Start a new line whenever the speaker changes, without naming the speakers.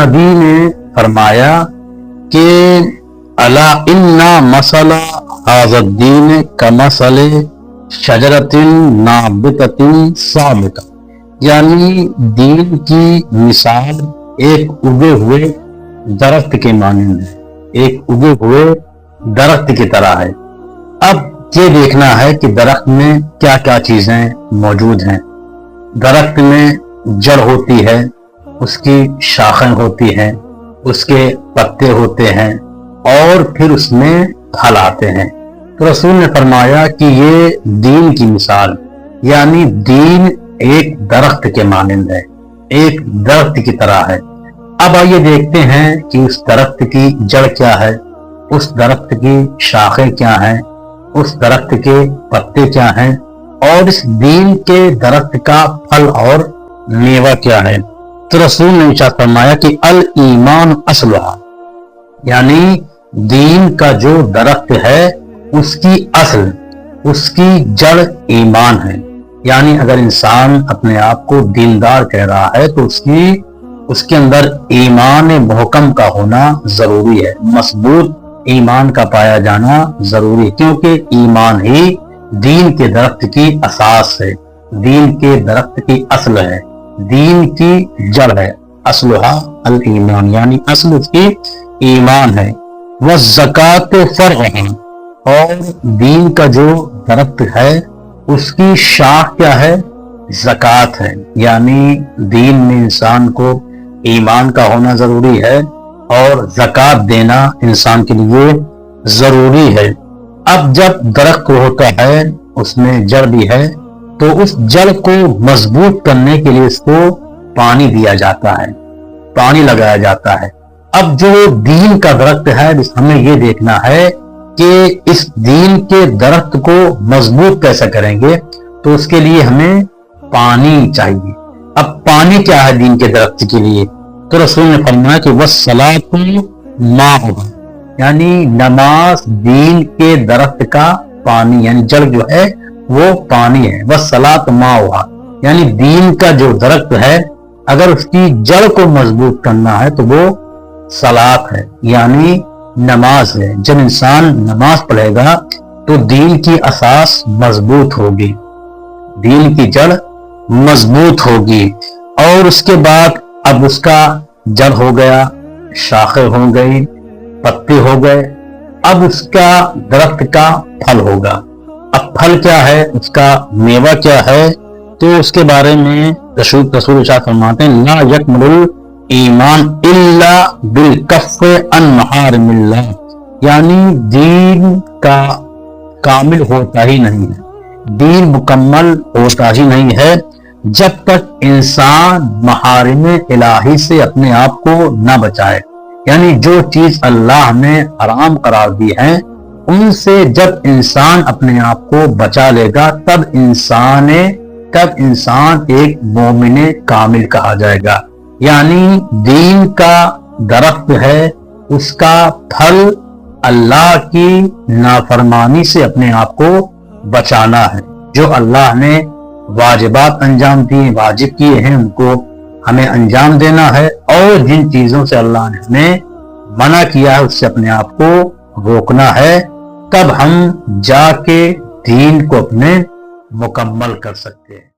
नबी ने फरमाया कि अला इन्ना मसला हाज़द्दीन कमसले शजरतिन नाबिततिन साबिता, यानी दीन की मिसाल एक उगे हुए दरख्त के मानंद है, एक उगे हुए दरख्त की तरह है। अब ये देखना है कि दरख्त में क्या क्या चीजें मौजूद हैं। दरख्त में जड़ होती है, उसकी शाखें होती हैं, उसके पत्ते होते हैं और फिर उसमें फल आते हैं। तो रसूल ने फरमाया कि ये दीन की मिसाल, यानी दीन एक दरख्त के मानंद है, एक दरख्त की तरह है। अब आइए देखते हैं कि उस दरख्त की जड़ क्या है, उस दरख्त की शाखें क्या हैं, उस दरख्त के पत्ते क्या हैं और इस दीन के दरख्त का फल और मेवा क्या है। तो रसूल ने इरशाद फरमाया कि अल ईमान असलुहा, यानी दीन का जो दरख्त है उसकी असल, उसकी जड़ ईमान है। यानी अगर इंसान अपने आप को दीनदार कह रहा है तो उसके अंदर ईमान मुहकम का होना जरूरी है, मजबूत ईमान का पाया जाना जरूरी है, क्योंकि ईमान ही दीन के दरख्त की असास है, दीन के दरख्त की असल है, दीन की जड़ है। असलुहा अल ईमान, यानी असल उसकी ईमान है। वह ज़कात फर्अ, और दीन का जो दरख्त है उसकी शाख क्या है, ज़कात है। यानी दीन में इंसान को ईमान का होना जरूरी है और ज़कात देना इंसान के लिए जरूरी है। अब जब दरख्त होता है उसमें जड़ भी है, तो उस जड़ को मजबूत करने के लिए इसको पानी दिया जाता है, पानी लगाया जाता है। अब जो दीन का दरख्त है हमें ये देखना है कि इस दीन के दरख्त को मजबूत कैसे करेंगे, तो उसके लिए हमें पानी चाहिए। अब पानी क्या है दीन के दरख्त के लिए, तो रसूल ने फरमाया कि वस्सलातु माहुहा, यानी नमाज दीन के दरख्त का पानी, यानी जड़ जो है वो पानी है। वस्सलातु माहुहा, यानी दीन का जो दरख्त है अगर उसकी जड़ को मजबूत करना है तो वो सलात है, यानी नमाज है। जब इंसान नमाज पढ़ेगा तो दीन की असास मजबूत होगी, दीन की जड़ मजबूत होगी। और उसके बाद अब उसका जड़ हो गया, शाखें हो गई, पत्ते हो गए, अब उसका दरख्त का फल होगा। अब फल क्या है, उसका मेवा क्या है, तो उसके बारे में रसूल इरशाद फरमाते हैं ला यकमुल ईमान इल्ला बिल कफ़ अन महारिमिल्लाह, यानी दीन का कामिल होता ही नहीं है, दीन मुकम्मल होता ही नहीं है जब तक इंसान महारिम इलाही से अपने आप को न बचाए। यानी जो चीज अल्लाह ने हराम करार दी है उनसे जब इंसान अपने आप को बचा लेगा तब इंसान एक मोमिन कामिल कहा जाएगा। यानी दीन का दरख्त है, उसका फल अल्लाह की नाफरमानी से अपने आप को बचाना है। जो अल्लाह ने वाजिबात अंजाम दिए, वाजिब किए हैं, उनको हमें अंजाम देना है, और जिन चीजों से अल्लाह ने हमें मना किया है उससे अपने आप को रोकना है। तब हम जाके दीन को अपने मुकम्मल कर सकते हैं।